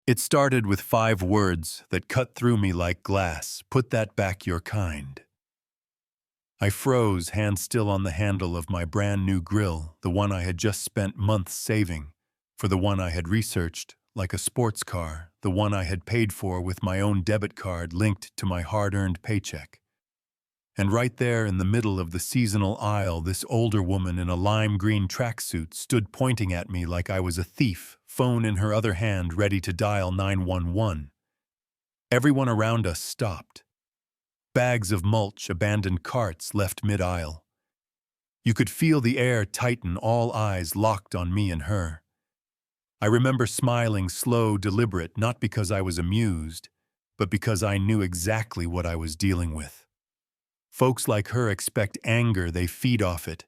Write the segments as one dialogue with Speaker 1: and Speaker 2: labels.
Speaker 1: It started with 5 words that cut through me like glass. Put that back, your kind. I froze, hand still on the handle of my brand new grill, the one I had just spent months saving, for the one I had researched, like a sports car, the one I had paid for with my own debit card linked to my hard-earned paycheck. And right there in the middle of the seasonal aisle, this older woman in a lime green tracksuit stood pointing at me like I was a thief, phone in her other hand ready to dial 911. Everyone around us stopped. Bags of mulch, abandoned carts left mid-aisle. You could feel the air tighten, all eyes locked on me and her. I remember smiling, slow, deliberate, not because I was amused, but because I knew exactly what I was dealing with. Folks like her expect anger, they feed off it,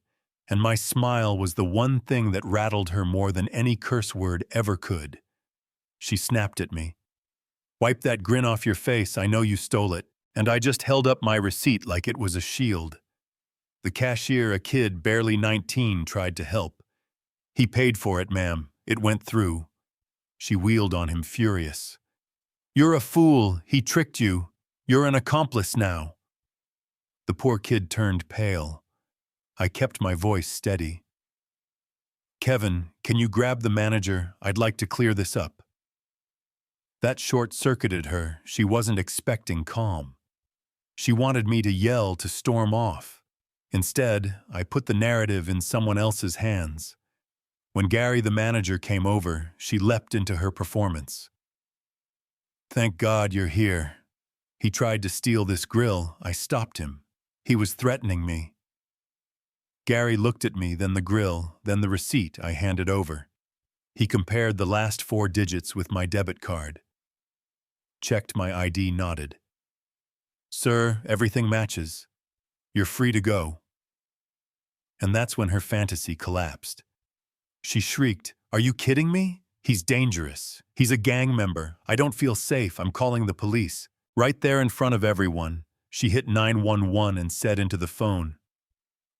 Speaker 1: and my smile was the one thing that rattled her more than any curse word ever could. She snapped at me. "Wipe that grin off your face, I know you stole it." And I just held up my receipt like it was a shield. The cashier, a kid barely 19, tried to help. "He paid for it, ma'am. It went through." She wheeled on him, furious. "You're a fool. He tricked you. You're an accomplice now." The poor kid turned pale. I kept my voice steady. "Kevin, can you grab the manager? I'd like to clear this up." That short-circuited her. She wasn't expecting calm. She wanted me to yell, to storm off. Instead, I put the narrative in someone else's hands. When Gary, the manager, came over, she leapt into her performance. "Thank God you're here. He tried to steal this grill. I stopped him. He was threatening me." Gary looked at me, then the grill, then the receipt I handed over. He compared the last 4 digits with my debit card. Checked my ID, nodded. "Sir, everything matches. You're free to go." And that's when her fantasy collapsed. She shrieked, "Are you kidding me? He's dangerous. He's a gang member. I don't feel safe. I'm calling the police." Right there in front of everyone, she hit 911 and said into the phone,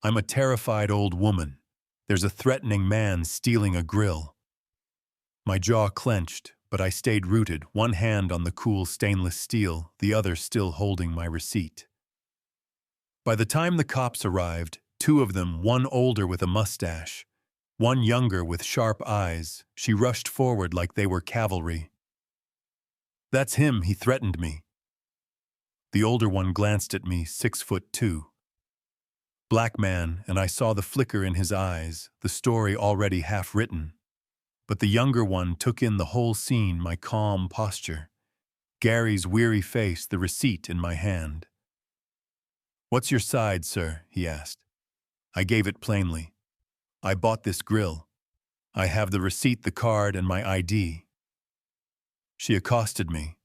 Speaker 1: "I'm a terrified old woman. There's a threatening man stealing a grill." My jaw clenched, but I stayed rooted, one hand on the cool stainless steel, the other still holding my receipt. By the time the cops arrived, 2 of them, one older with a mustache, one younger with sharp eyes, she rushed forward like they were cavalry. "That's him, he threatened me." The older one glanced at me, 6'2". Black man, and I saw the flicker in his eyes, the story already half written. But the younger one took in the whole scene, my calm posture, Gary's weary face, the receipt in my hand. "What's your side, sir?" he asked. I gave it plainly. "I bought this grill. I have the receipt, the card, and my ID." She accosted me.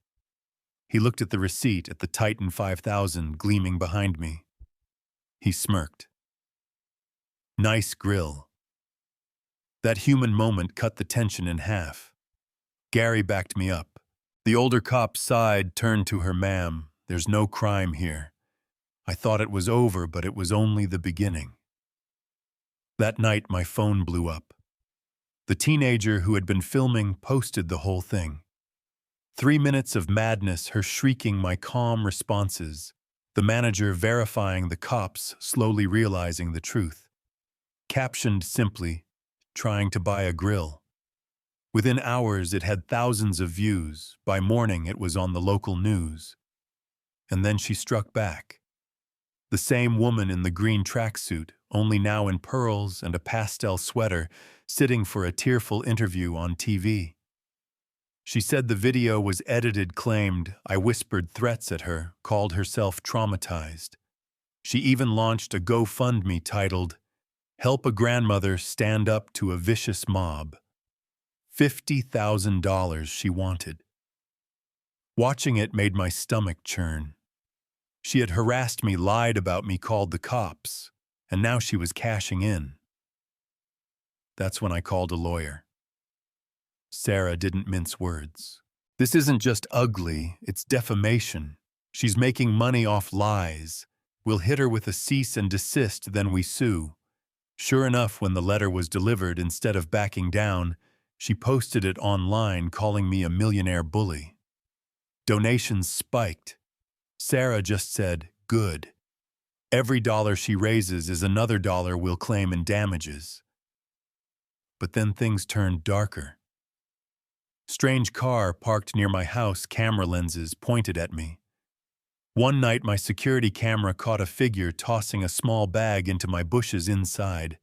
Speaker 1: He looked at the receipt, at the Titan 5000 gleaming behind me. He smirked. "Nice grill." That human moment cut the tension in half. Gary backed me up. The older cop sighed, turned to her, "Ma'am, there's no crime here. I thought it was over, but it was only the beginning." That night, my phone blew up. The teenager who had been filming posted the whole thing. 3 minutes of madness, her shrieking my calm responses, the manager verifying the cops, slowly realizing the truth. Captioned simply, "Trying to buy a grill." Within hours, it had thousands of views. By morning, it was on the local news. And then she struck back. The same woman in the green tracksuit, only now in pearls and a pastel sweater, sitting for a tearful interview on TV. She said the video was edited, claimed I whispered threats at her, called herself traumatized. She even launched a GoFundMe titled, "Help a Grandmother Stand Up to a Vicious Mob." $50,000 she wanted. Watching it made my stomach churn. She had harassed me, lied about me, called the cops, and now she was cashing in. That's when I called a lawyer. Sarah didn't mince words. "This isn't just ugly, it's defamation. She's making money off lies. We'll hit her with a cease and desist, then we sue." Sure enough, when the letter was delivered, instead of backing down, She posted it online calling me a millionaire bully. Donations spiked. Sarah just said, "Good. Every dollar she raises is another dollar we'll claim in damages." But then things turned darker. Strange car parked near my house, camera lenses pointed at me. One night my security camera caught a figure tossing a small bag into my bushes. Inside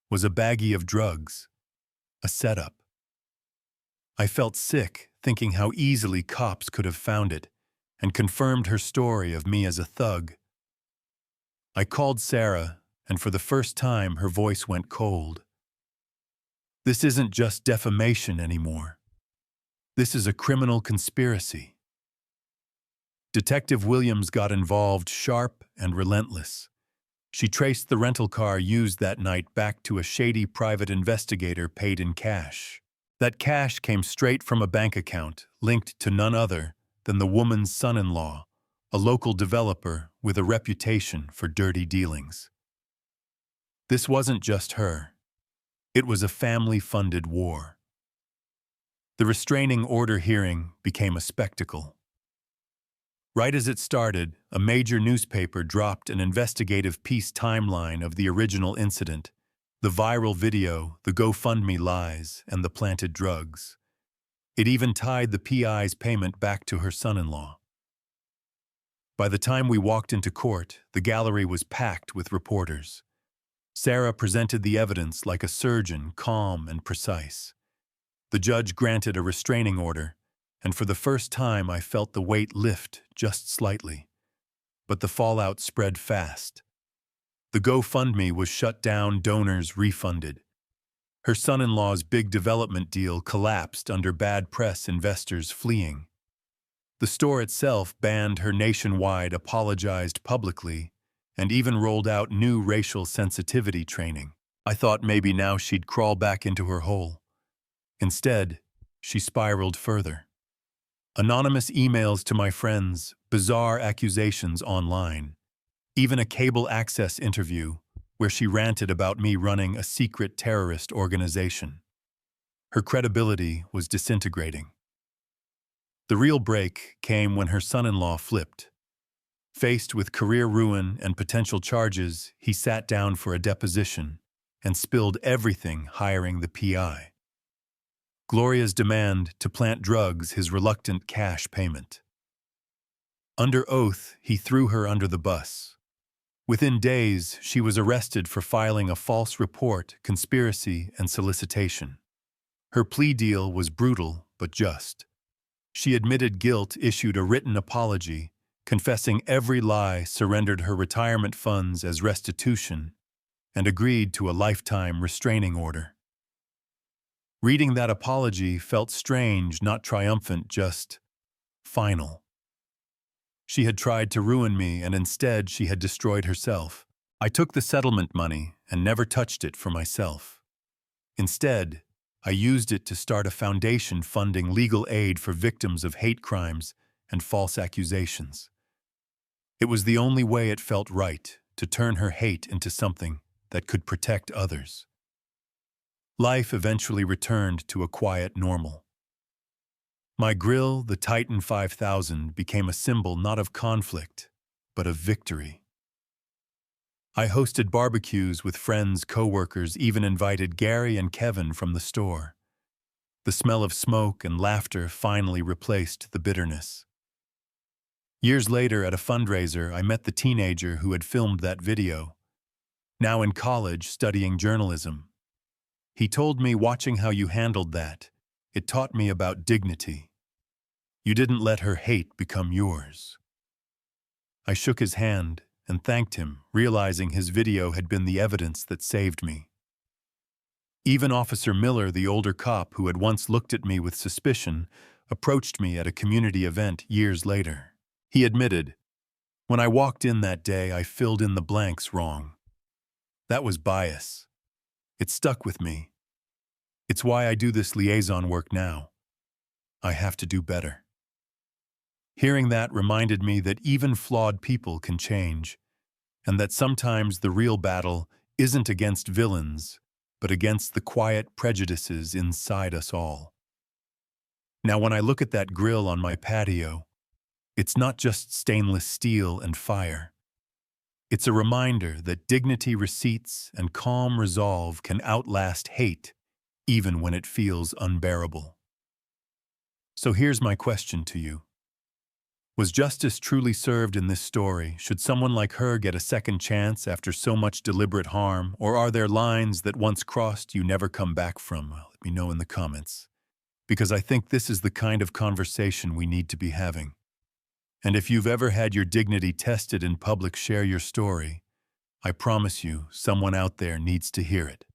Speaker 1: was a baggie of drugs, a setup. I felt sick, thinking how easily cops could have found it, and confirmed her story of me as a thug. I called Sarah, and for the first time her voice went cold. "This isn't just defamation anymore. This is a criminal conspiracy." Detective Williams got involved, sharp and relentless. She traced the rental car used that night back to a shady private investigator paid in cash. That cash came straight from a bank account linked to none other than the woman's son-in-law, a local developer with a reputation for dirty dealings. This wasn't just her. It was a family-funded war. The restraining order hearing became a spectacle. Right as it started, a major newspaper dropped an investigative piece timeline of the original incident, the viral video, the GoFundMe lies, and the planted drugs. It even tied the PI's payment back to her son-in-law. By the time we walked into court, the gallery was packed with reporters. Sarah presented the evidence like a surgeon, calm and precise. The judge granted a restraining order, and for the first time I felt the weight lift just slightly. But the fallout spread fast. The GoFundMe was shut down, donors refunded. Her son-in-law's big development deal collapsed under bad press, investors fleeing. The store itself banned her nationwide, apologized publicly, and even rolled out new racial sensitivity training. I thought maybe now she'd crawl back into her hole. Instead, she spiraled further. Anonymous emails to my friends, bizarre accusations online, even a cable access interview where she ranted about me running a secret terrorist organization. Her credibility was disintegrating. The real break came when her son-in-law flipped. Faced with career ruin and potential charges, he sat down for a deposition and spilled everything, hiring the PI. Gloria's demand to plant drugs, his reluctant cash payment. Under oath, he threw her under the bus. Within days, she was arrested for filing a false report, conspiracy, and solicitation. Her plea deal was brutal but just. She admitted guilt, issued a written apology, confessing every lie, surrendered her retirement funds as restitution, and agreed to a lifetime restraining order. Reading that apology felt strange, not triumphant, just final. She had tried to ruin me, and instead she had destroyed herself. I took the settlement money and never touched it for myself. Instead, I used it to start a foundation funding legal aid for victims of hate crimes and false accusations. It was the only way it felt right to turn her hate into something that could protect others. Life eventually returned to a quiet normal. My grill, the Titan 5000, became a symbol not of conflict, but of victory. I hosted barbecues with friends, coworkers, even invited Gary and Kevin from the store. The smell of smoke and laughter finally replaced the bitterness. Years later, at a fundraiser, I met the teenager who had filmed that video, now in college studying journalism. He told me, "Watching how you handled that, it taught me about dignity. You didn't let her hate become yours." I shook his hand and thanked him, realizing his video had been the evidence that saved me. Even Officer Miller, the older cop who had once looked at me with suspicion, approached me at a community event years later. He admitted, "When I walked in that day, I filled in the blanks wrong. That was bias. It stuck with me. It's why I do this liaison work now. I have to do better." Hearing that reminded me that even flawed people can change, and that sometimes the real battle isn't against villains, but against the quiet prejudices inside us all. Now, when I look at that grill on my patio, it's not just stainless steel and fire. It's a reminder that dignity, receipts, and calm resolve can outlast hate, even when it feels unbearable. So here's my question to you. Was justice truly served in this story? Should someone like her get a second chance after so much deliberate harm? Or are there lines that once crossed you never come back from? Let me know in the comments. Because I think this is the kind of conversation we need to be having. And if you've ever had your dignity tested in public, share your story. I promise you, someone out there needs to hear it.